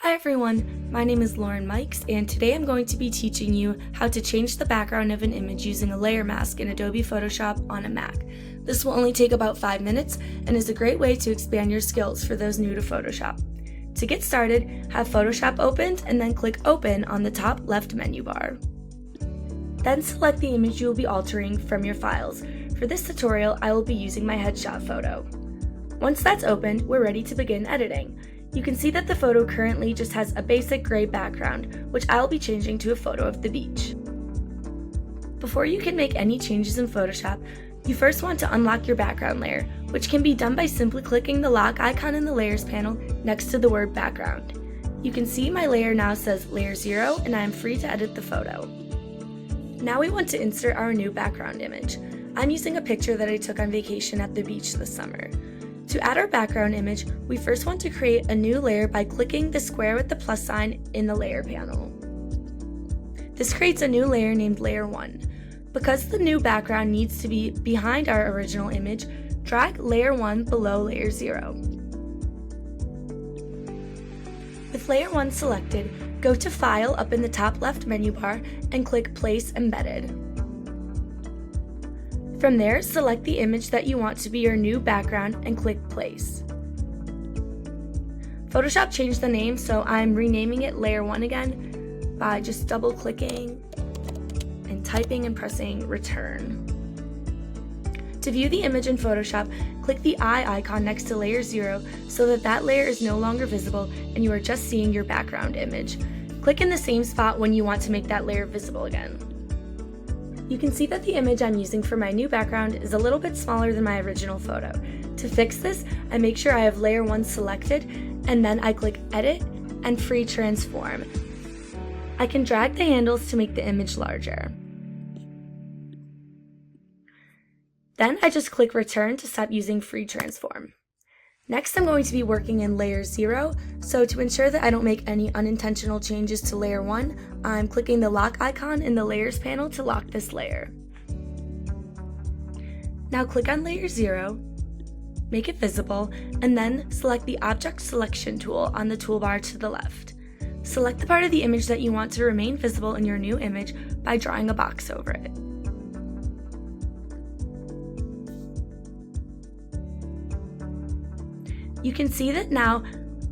Hi everyone, my name is Lauren Mikes, and today I'm going to be teaching you how to change the background of an image using a layer mask in Adobe Photoshop on a Mac. This will only take about 5 minutes and is a great way to expand your skills for those new to Photoshop. To get started, have Photoshop opened and then click Open on the top left menu bar. Then select the image you will be altering from your files. For this tutorial, I will be using my headshot photo. Once that's opened, we're ready to begin editing. You can see that the photo currently just has a basic gray background, which I'll be changing to a photo of the beach. Before you can make any changes in Photoshop, you first want to unlock your background layer, which can be done by simply clicking the lock icon in the Layers panel next to the word background. You can see my layer now says Layer 0 and I am free to edit the photo. Now we want to insert our new background image. I'm using a picture that I took on vacation at the beach this summer. To add our background image, we first want to create a new layer by clicking the square with the plus sign in the layer panel. This creates a new layer named Layer 1. Because the new background needs to be behind our original image, drag Layer 1 below Layer 0. With Layer 1 selected, go to File up in the top left menu bar and click Place Embedded. From there, select the image that you want to be your new background and click Place. Photoshop changed the name, so I'm renaming it Layer 1 again by just double-clicking and typing and pressing Return. To view the image in Photoshop, click the eye icon next to Layer 0 so that that layer is no longer visible and you are just seeing your background image. Click in the same spot when you want to make that layer visible again. You can see that the image I'm using for my new background is a little bit smaller than my original photo. To fix this, I make sure I have Layer 1 selected, and then I click Edit and Free Transform. I can drag the handles to make the image larger. Then I just click Return to stop using Free Transform. Next, I'm going to be working in Layer 0, so to ensure that I don't make any unintentional changes to Layer 1, I'm clicking the lock icon in the Layers panel to lock this layer. Now click on Layer 0, make it visible, and then select the Object Selection tool on the toolbar to the left. Select the part of the image that you want to remain visible in your new image by drawing a box over it. You can see that now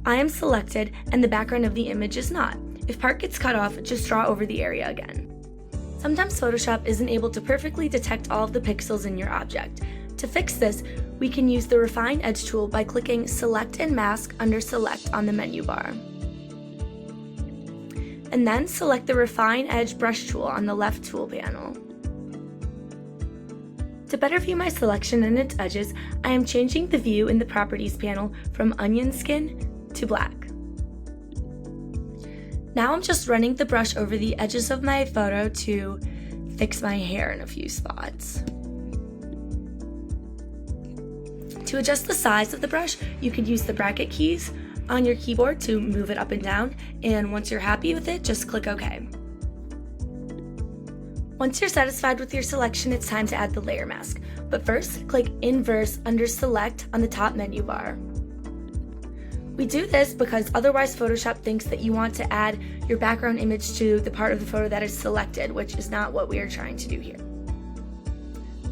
I am selected and the background of the image is not. If part gets cut off, just draw over the area again. Sometimes Photoshop isn't able to perfectly detect all of the pixels in your object. To fix this, we can use the Refine Edge tool by clicking Select and Mask under Select on the menu bar. And then select the Refine Edge brush tool on the left tool panel. To better view my selection and its edges, I am changing the view in the Properties panel from onion skin to black. Now I'm just running the brush over the edges of my photo to fix my hair in a few spots. To adjust the size of the brush, you can use the bracket keys on your keyboard to move it up and down, and once you're happy with it, just click OK. Once you're satisfied with your selection, it's time to add the layer mask. But first, click Inverse under Select on the top menu bar. We do this because otherwise Photoshop thinks that you want to add your background image to the part of the photo that is selected, which is not what we are trying to do here.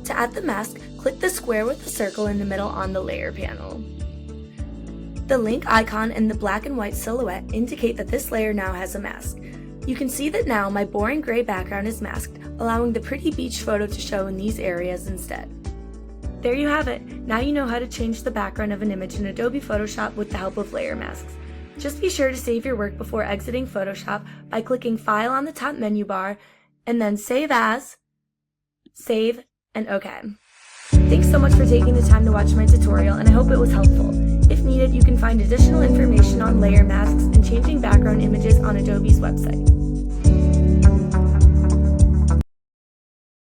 To add the mask, click the square with the circle in the middle on the layer panel. The link icon and the black and white silhouette indicate that this layer now has a mask. You can see that now my boring gray background is masked, allowing the pretty beach photo to show in these areas instead. There you have it. Now you know how to change the background of an image in Adobe Photoshop with the help of layer masks. Just be sure to save your work before exiting Photoshop by clicking File on the top menu bar, and then Save As, Save, and OK. Thanks so much for taking the time to watch my tutorial, and I hope it was helpful. If needed, you can find additional information on layer masks and changing background images on Adobe's website.